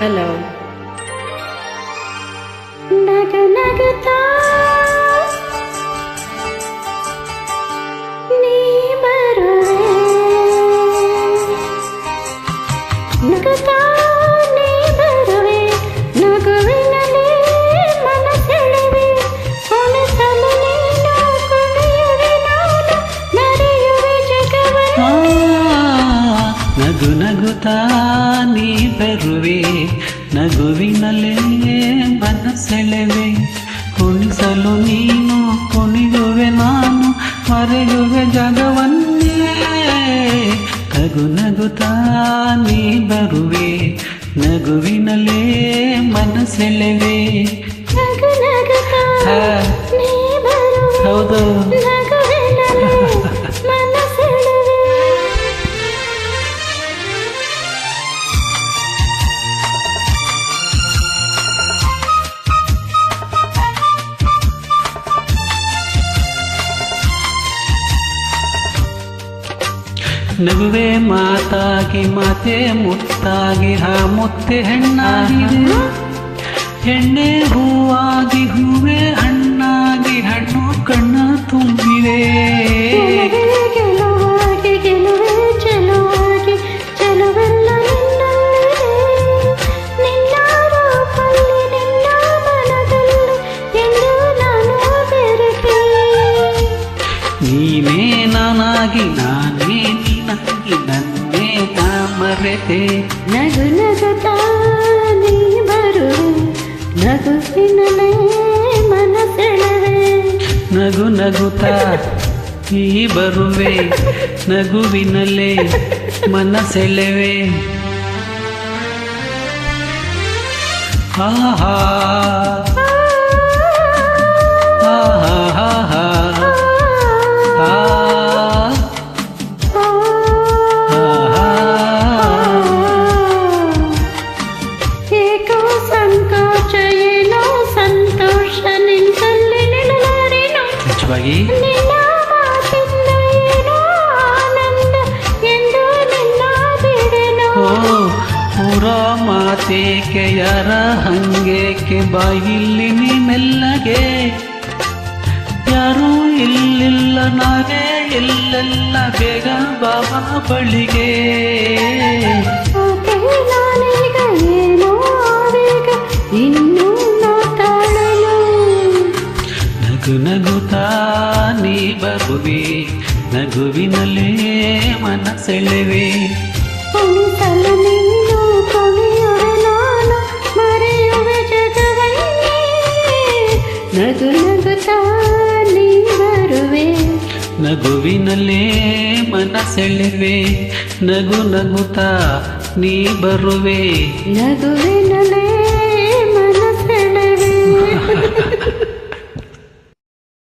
Hello. ನಗ ನಗುತ್ತಾ ನೀ ಬರುವೆ, ನಗುತ್ತಾ ನೀ ಬರುವೆ, ನಗುವಿನಲ್ಲಿ ಮನಸೆಳೆವೆ, ಕೊನೆಸಲು ನೀನು ಕೊನೆಯುವೆ, ನಾನು ಮರೆಯುವೆ ಜಗವನ್ನು. ನಗು ನಗುತ್ತಾ ನೀ ಬರುವೆ, ನಗುವಿನಲ್ಲೇ ಮನಸೆಳೆವೆ, ಕುಣಿಸಲು ನೀನು ಕುಣಿಯುವೆ, ನಾನು ಮರೆಯುವೆ ಜಗವನ್ನೇ. ನಗು ನಗುತ್ತಾ ನೀ ಬರುವೆ, ನಗುವಿನಲ್ಲೇ ಮನಸೆಳೆವೆ. ನಗು ನಗುತ್ತಾ ನೀ ಬರುವೆ, ಹೌದು. ನಗುವಿನಲ್ಲಿ ಮನಸೆಳೆವೆ. ನಗುವೆ ಮಾತಾಗಿ ಮಾತೆ ಮುತ್ತಾಗಿ, ಆ ಮುತ್ತೆ ಹೆಣ್ಣಾಗಿದೆ, ಹೆಣ್ಣೆ ಹೂವಾಗಿ, ಹೂವೆ ಹಣ್ಣಾಗಿ, ಹಣ್ಣು ಕಣ್ಣ ತುಂಬಿವೆ. ಗೆಲುವಾಗಿ ಗೆಲುವೆ ಚೆಲುವಾಗಿ, ಚೆಲುವೆಲ್ಲ ನಿನ್ನಲ್ಲೇ, ನಿನ್ನ ರೂಪಲ್ಲಿ ನಿನ್ನ ಮನದಲ್ಲಿ ಎಂದು ನಾನು ಬೆರಕೆ. ನೀನೇ ನಾನಾಗಿ, ನಾನೇ ನೀನಾಗಿ, ನನ್ನೇ ನಾ ಮರೆತೆ. ನಗು ನಗುತ್ತಾ ನೀ ಬರುವೆ, ನಗುವಿನಲ್ಲೇ ಮನಸೆಳೆವೆ. ನಗು ನಗುತ್ತಾ ನೀ ಬರುವೆ, ನಗುವಿನಲ್ಲೇ ಮನಸೆಳೆವೆ. ಆಹಾ ಆಹಾ ಆಹಾ ಏಕೋ ಸಂಕೋಚ ಏನೋ ಸಂತೋಷ ನಿಂತಲ್ಲಿ ನಿಲ್ಲಲಾರೆನು, ನಿಜವಾಗಿ ನಿನ್ನ ಮಾತಿಂದ ಏನೋ ಆನಂದ ಎಂದು ನಿನ್ನ ಬಿಡೆನು. ಓ ಪುರ ಮಾತೇಕೆ ಯಾರ ಹಂಗೇಕೆ, ಬಾಯಿಲ್ಲಿ ನೀ ಮೆಲ್ಲಗೆ, ಯಾರೂ ಇಲ್ಲಿಲ್ಲ ನಾವೇ ಇಲ್ಲೆಲ್ಲ, ಬೇಗ ಬಾಬಾ ಬಳಿಗೆ. ಓಕೆ ನಾನೀಗ ಏನೋ ಆವೇಗ ಇನ್ನೂ ಮಾತಾಡಲು. ನಗು ನಗುತ್ತಾ ನೀ ಬರುವೆ, ನಗುವಿನಲ್ಲೇ ಮನಸೆಳೆವೆ. ಕುಣಿಸಲು ನೀನು ಕೊನೆಯುವೆ, ನಾನು ಮರೆಯುವೆ ಜಗವನ್ನೇ. ನಗು ನಗುತ್ತಾ ನೀ ಬರುವೆ, ನಗುವಿನಲ್ಲೇ ಮನಸೆಳೆವೆ, ನಗು ನಗುತ್ತಾ ನೀ ಬರುವೆ. ನಗುವೆ